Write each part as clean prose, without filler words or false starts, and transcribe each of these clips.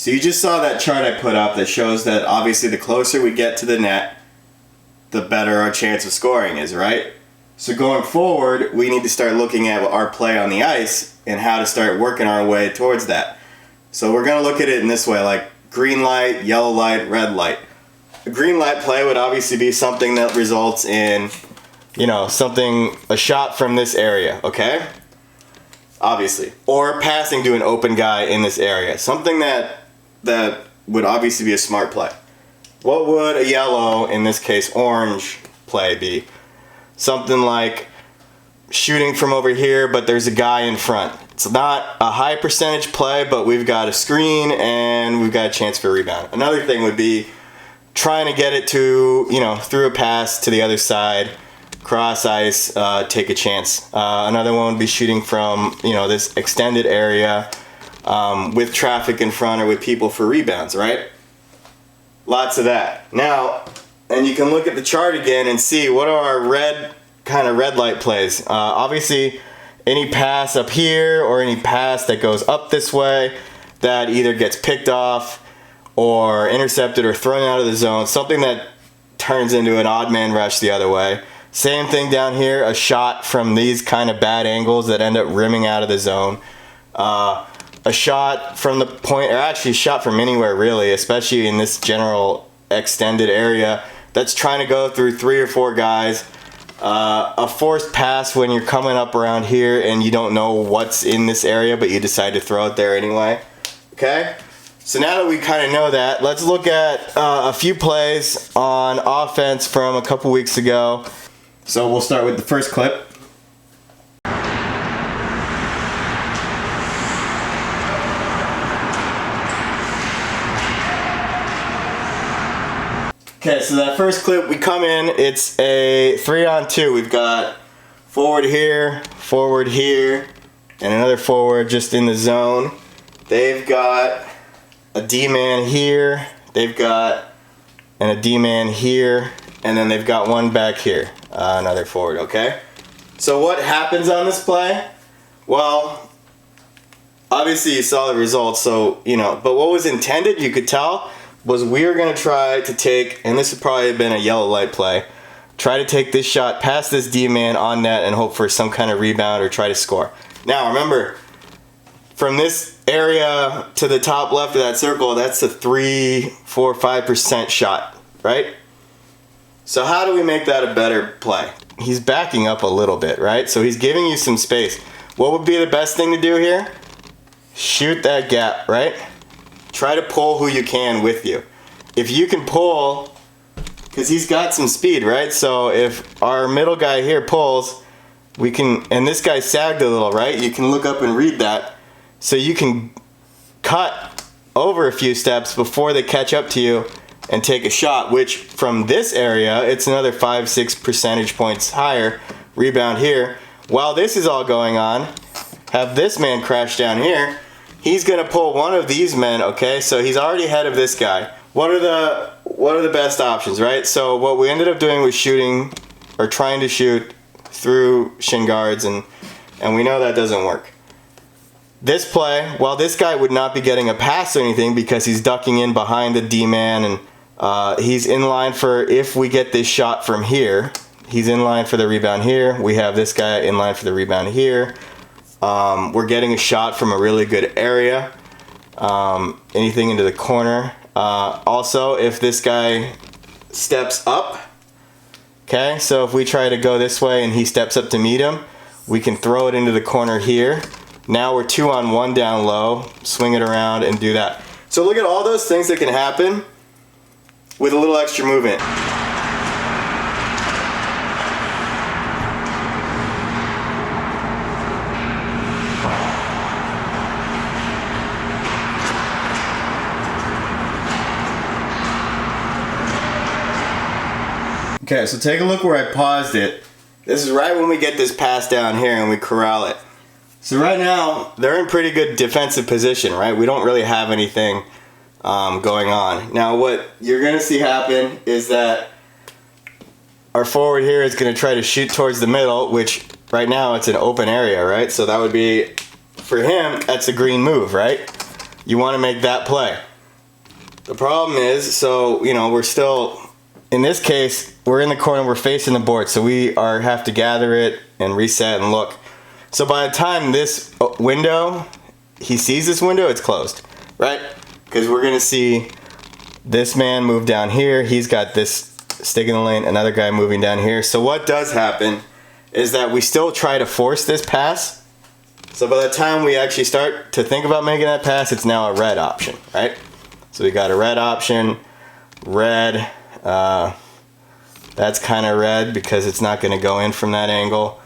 So you just saw that chart I put up that shows that obviously the closer we get to the net, the better our chance of scoring is, right? So going forward, we need to start looking at our play on the ice and how to start working our way towards that. So we're going to look at it in this way, like green light, yellow light, red light. A green light play would obviously be something that results in, a shot from this area, okay? Obviously. Or passing to an open guy in this area. Something that would obviously be a smart play. What would a yellow, in this case orange, play be? Something like shooting from over here, but there's a guy in front. It's not a high percentage play, but we've got a screen and we've got a chance for a rebound. Another thing would be trying to get it to, through a pass to the other side, cross ice, take a chance. Another one would be shooting from, this extended area with traffic in front or with people for rebounds, right? Lots of that. Now, and you can look at the chart again and see what are our red light plays. Obviously, any pass up here or any pass that goes up this way that either gets picked off or intercepted or thrown out of the zone, something that turns into an odd man rush the other way. Same thing down here, a shot from these kind of bad angles that end up rimming out of the zone. A shot from the point, or actually a shot from anywhere really, especially in this general extended area that's trying to go through 3 or 4 guys. A forced pass when you're coming up around here and you don't know what's in this area, but you decide to throw it there anyway. Okay? So now that we kind of know that, let's look at a few plays on offense from a couple weeks ago. So we'll start with the first clip. Okay, so that first clip, we come in, it's a 3-on-2. We've got forward here, and another forward just in the zone. They've got a D-man here, they've got a D-man here, and then they've got one back here, another forward, okay? So what happens on this play? Well, obviously you saw the results, so, but what was intended, you could tell, was we were going to try to take, and this would probably have been a yellow light play, try to take this shot past this D-man on net and hope for some kind of rebound or try to score. Now remember, from this area to the top left of that circle, that's a 3, 4, 5% shot, right? So how do we make that a better play? He's backing up a little bit, right? So he's giving you some space. What would be the best thing to do here? Shoot that gap, right? Try to pull who you can with you. If you can pull, because he's got some speed, right? So if our middle guy here pulls, we can, and this guy sagged a little, right? You can look up and read that. So you can cut over a few steps before they catch up to you and take a shot, which from this area, it's another 5, 6 percentage points higher. Rebound here. While this is all going on, have this man crash down here. He's gonna pull one of these men, okay? So he's already ahead of this guy. What are the best options, right? So what we ended up doing was shooting, or trying to shoot through shin guards, and we know that doesn't work. This play, while this guy would not be getting a pass or anything because he's ducking in behind the D-man, and he's in line for, if we get this shot from here, he's in line for the rebound here. We have this guy in line for the rebound here. We're getting a shot from a really good area. Anything into the corner. Also, if this guy steps up, okay, so if we try to go this way and he steps up to meet him, we can throw it into the corner here. Now we're 2-on-1 down low, swing it around and do that. So look at all those things that can happen with a little extra movement. Okay, so take a look where I paused it. This is right when we get this pass down here and we corral it. So right now, they're in pretty good defensive position, right? We don't really have anything going on. Now what you're going to see happen is that our forward here is going to try to shoot towards the middle, which right now it's an open area, right? So that would be, for him, that's a green move, right? You want to make that play. The problem is, so, you know, we're still, in this case, we're in the corner, we're facing the board, so we have to gather it and reset and look. So by the time this window, he sees this window, it's closed, right? Because we're gonna see this man move down here, he's got this stick in the lane, another guy moving down here. So what does happen is that we still try to force this pass. So by the time we actually start to think about making that pass, it's now a red option, right? So we got a red option, red, that's kind of red because it's not going to go in from that angle.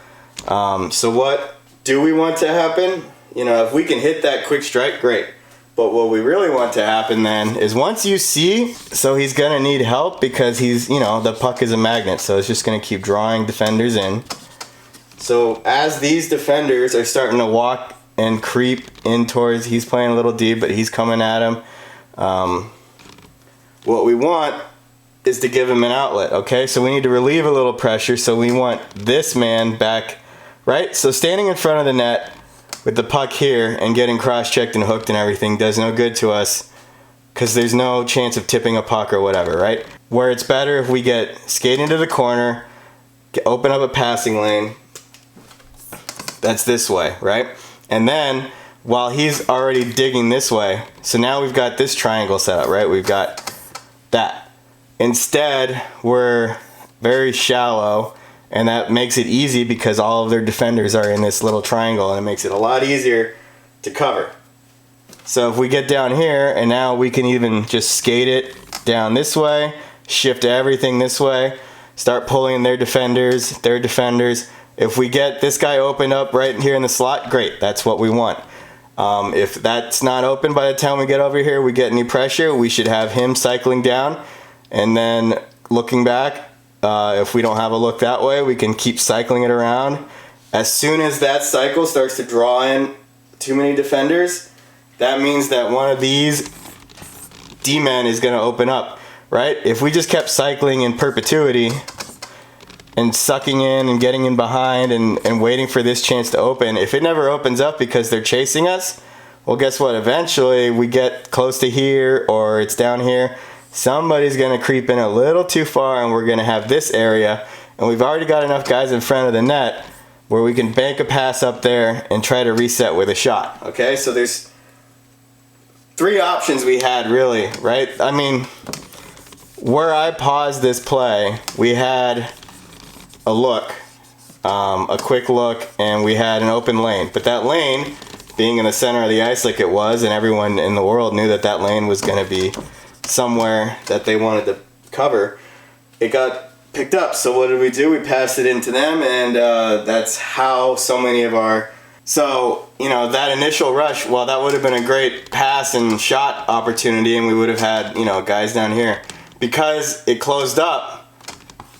So what do we want to happen? You know, if we can hit that quick strike, great. But what we really want to happen then is once you see, so he's going to need help because he's, you know, the puck is a magnet, so it's just going to keep drawing defenders in. So as these defenders are starting to walk and creep in towards, he's playing a little deep, but he's coming at him. What we want is to give him an outlet, okay? So we need to relieve a little pressure, so we want this man back, right? So standing in front of the net with the puck here and getting cross-checked and hooked and everything does no good to us because there's no chance of tipping a puck or whatever, right? Where it's better if we get skating to the corner, open up a passing lane, that's this way, right? And then while he's already digging this way, so now we've got this triangle set up, right? We've got that. Instead, we're very shallow, and that makes it easy because all of their defenders are in this little triangle, and it makes it a lot easier to cover. So if we get down here, and now we can even just skate it down this way, shift everything this way, start pulling their defenders. If we get this guy opened up right here in the slot, great, that's what we want. If that's not open by the time we get over here, we get any pressure, we should have him cycling down, and then looking back, if we don't have a look that way, we can keep cycling it around. As soon as that cycle starts to draw in too many defenders, that means that one of these D-men is going to open up, right? If we just kept cycling in perpetuity and sucking in and getting in behind and waiting for this chance to open, if it never opens up because they're chasing us, well, guess what? Eventually we get close to here or it's down here. Somebody's going to creep in a little too far and we're going to have this area, and we've already got enough guys in front of the net where we can bank a pass up there and try to reset with a shot. Okay, so there's three options we had really, right? I mean, where I paused this play, we had a look, a quick look, and we had an open lane. But that lane, being in the center of the ice like it was, and everyone in the world knew that that lane was going to be somewhere that they wanted to cover, it got picked up. So what did we do? We passed it into them, and that's how so many of our... So, you know, that initial rush, well, that would have been a great pass and shot opportunity, and we would have had, you know, guys down here. Because it closed up,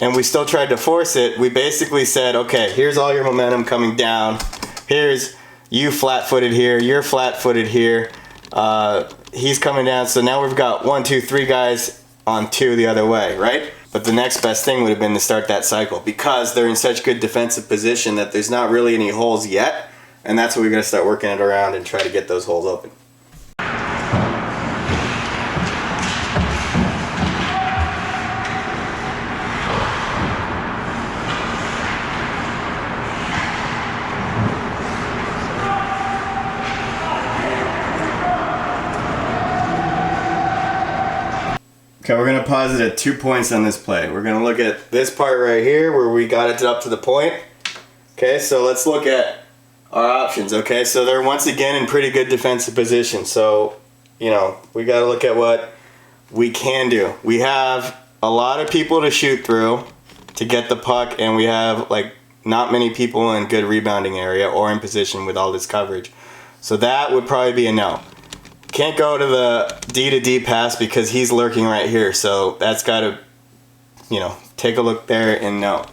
and we still tried to force it, we basically said, okay, here's all your momentum coming down. Here's you flat-footed here, you're flat-footed here. He's coming down, so now we've got 1, 2, 3 guys on 2 the other way, right? But the next best thing would have been to start that cycle because they're in such good defensive position that there's not really any holes yet, and that's what we're going to start working it around and try to get those holes open. Okay, we're going to pause it at 2 points on this play. We're going to look at this part right here where we got it up to the point. Okay, so let's look at our options. Okay, so they're once again in pretty good defensive position. So, you know, we got to look at what we can do. We have a lot of people to shoot through to get the puck, and we have like not many people in good rebounding area or in position with all this coverage. So that would probably be a no. Can't go to the D to D pass because he's lurking right here, so that's got to, you know, take a look there and no.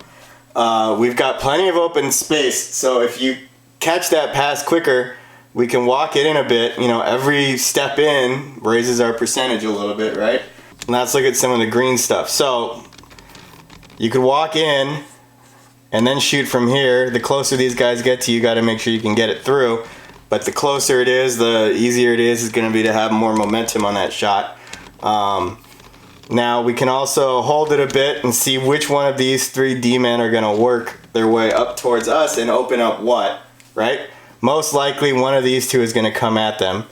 We've got plenty of open space, so if you catch that pass quicker, we can walk it in a bit. You know, every step in raises our percentage a little bit, right? And let's look at some of the green stuff. So you could walk in and then shoot from here. The closer these guys get to you, got to make sure you can get it through. But the closer it is, the easier it is going to be to have more momentum on that shot. Now we can also hold it a bit and see which one of these 3 D-men are gonna work their way up towards us and open up what, right? Most likely one of these 2 is gonna come at them.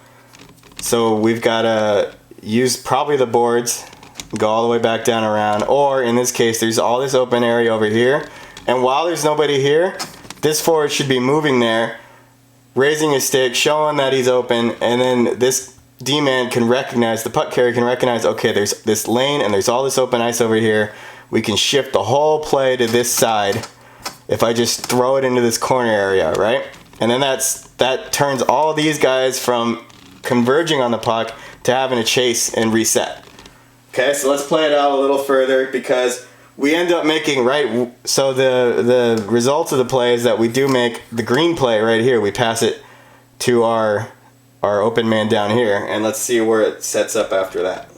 So we've gotta use probably the boards, go all the way back down around, or in this case, there's all this open area over here. And while there's nobody here, this forward should be moving there, raising his stick, showing that he's open, and then this D-man can recognize, the puck carrier can recognize, okay, there's this lane and there's all this open ice over here. We can shift the whole play to this side if I just throw it into this corner area, right? And then that turns all these guys from converging on the puck to having to chase and reset. Okay, so let's play it out a little further, because we end up making, right, so the result of the play is that we do make the green play right here. We pass it to our open man down here, and let's see where it sets up after that.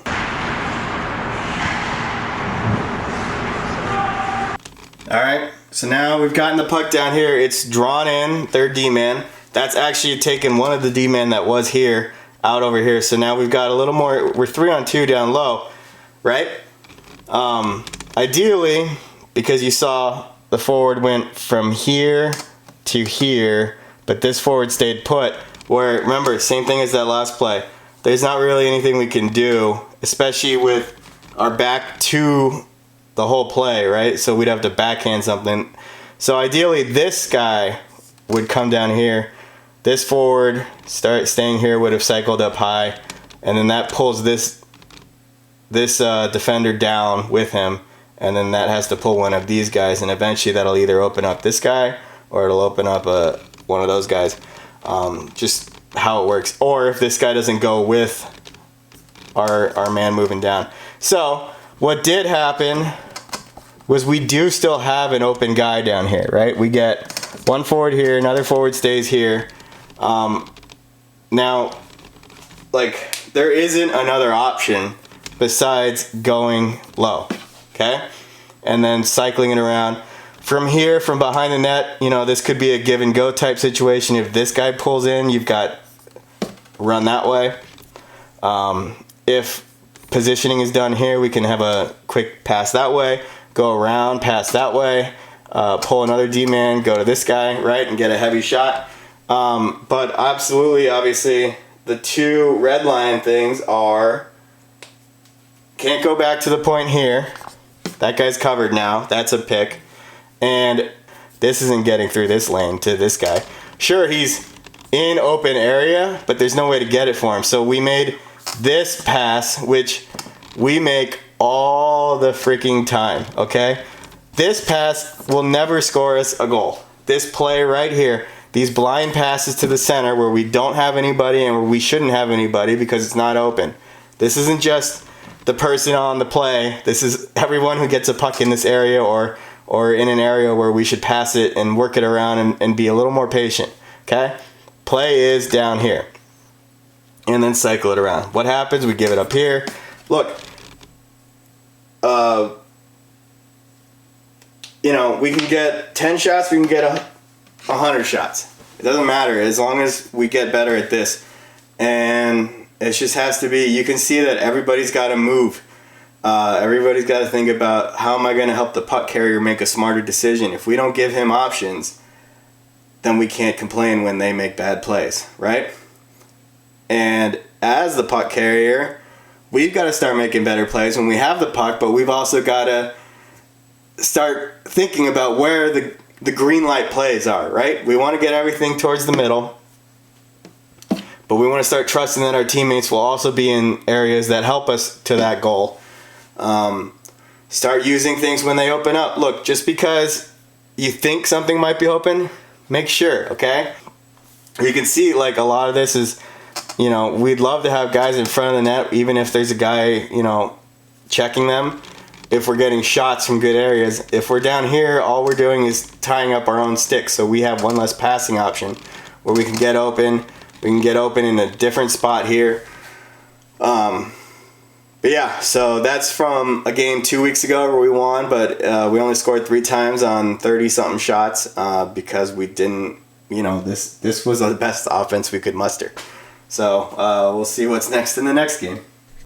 Alright, so now we've gotten the puck down here. It's drawn in, their D-man. That's actually taken one of the D-men that was here out over here. So now we've got a little more, we're 3-on-2 down low, right? Ideally, because you saw the forward went from here to here, but this forward stayed put, where, remember, same thing as that last play. There's not really anything we can do, especially with our back to the whole play, right? So we'd have to backhand something. So ideally, this guy would come down here. This forward, staying here, would have cycled up high, and then that pulls this defender down with him, and then that has to pull one of these guys, and eventually that'll either open up this guy or it'll open up one of those guys. Just how it works. Or if this guy doesn't go with our man moving down. So what did happen was we do still have an open guy down here, right? We get one forward here, another forward stays here. Now, like, there isn't another option besides going low, okay? And then cycling it around. From here, from behind the net, you know, this could be a give and go type situation. If this guy pulls in, you've got run that way. If positioning is done here, we can have a quick pass that way, go around, pass that way, pull another D-man, go to this guy, right, and get a heavy shot. But absolutely, obviously, the 2 red line things are, can't go back to the point here. That guy's covered now. That's a pick. And this isn't getting through this lane to this guy. Sure, he's in open area, but there's no way to get it for him. So we made this pass, which we make all the freaking time, okay? This pass will never score us a goal. This play right here, these blind passes to the center where we don't have anybody and where we shouldn't have anybody because it's not open. This isn't just the person on the play. This is everyone who gets a puck in this area or in an area where we should pass it and work it around and be a little more patient, okay? Play is down here. And then cycle it around. What happens? We give it up here. Look, you know, we can get 10 shots, we can get 100 shots. It doesn't matter as long as we get better at this. And it just has to be, you can see that everybody's got to move. Everybody's got to think about, how am I going to help the puck carrier make a smarter decision? If we don't give him options, then we can't complain when they make bad plays, right? And as the puck carrier, we've got to start making better plays when we have the puck, but we've also got to start thinking about where the green light plays are, right? We want to get everything towards the middle, but we want to start trusting that our teammates will also be in areas that help us to that goal. Start using things when they open up. Look, just because you think something might be open, make sure, okay? You can see, like, a lot of this is, you know, we'd love to have guys in front of the net, even if there's a guy, you know, checking them. If we're getting shots from good areas, if we're down here, all we're doing is tying up our own sticks, so we have one less passing option where we can get open. We can get open in a different spot here. But yeah, so that's from a game 2 weeks ago where we won, but we only scored 3 times on 30-something shots because we didn't, you know, this was the best offense we could muster. So we'll see what's next in the next game.